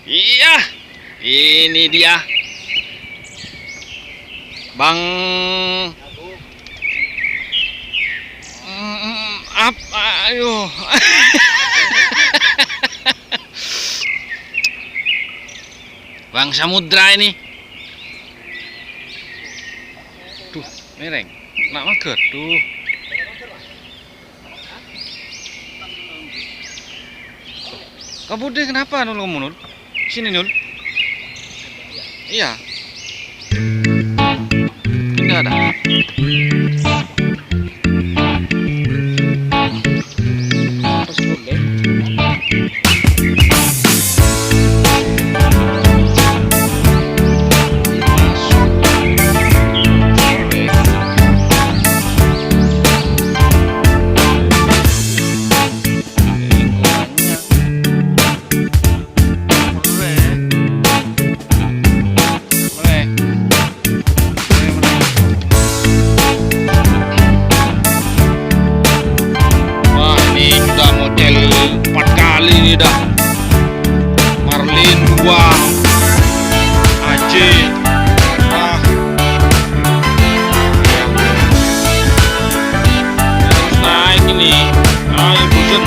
Iya, ini dia Bang. Apa? Ayo. Bang Samudra ini. Tuh, mereng. Nak mager tuh. Kamu deh kenapa nul kamu nul? Sini nul. Iya. Ini ada. Terus boleh. Ini dah Marlin 2 Aceh harus naik ini. Ayo bosan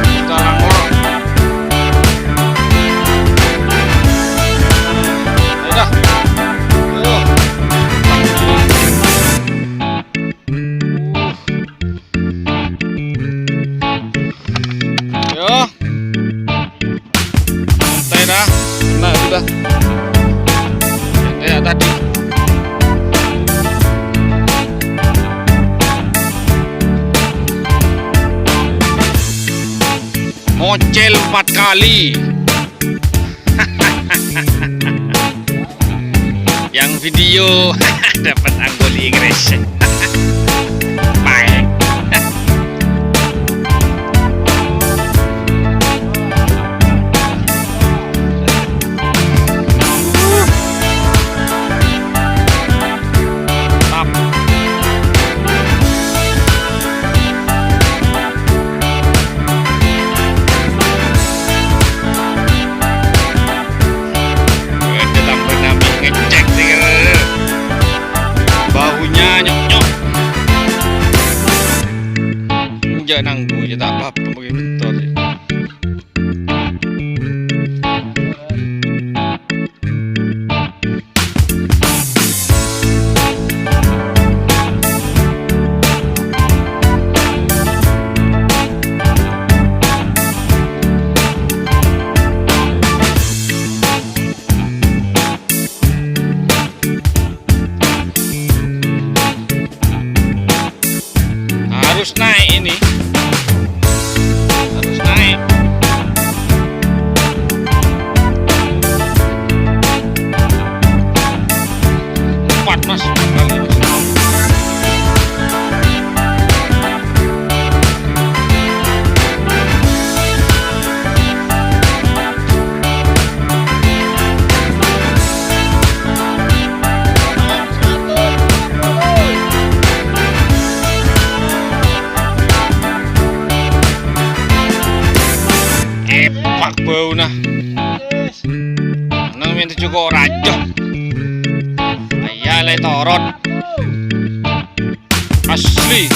kita langor. Ayo dah. Yo, santai dah, nah sudah, kayak tadi. Mocel 4 kali. Yang video dapat anggoli Inggris. Baik. Jangan nanggu ya tak apa-apa pakai bentor ya. Harus naik ini. Harus naik. Empat mas kali. Pak bau nah. Nang minta juga rajo. Ayah lay torot. Asli.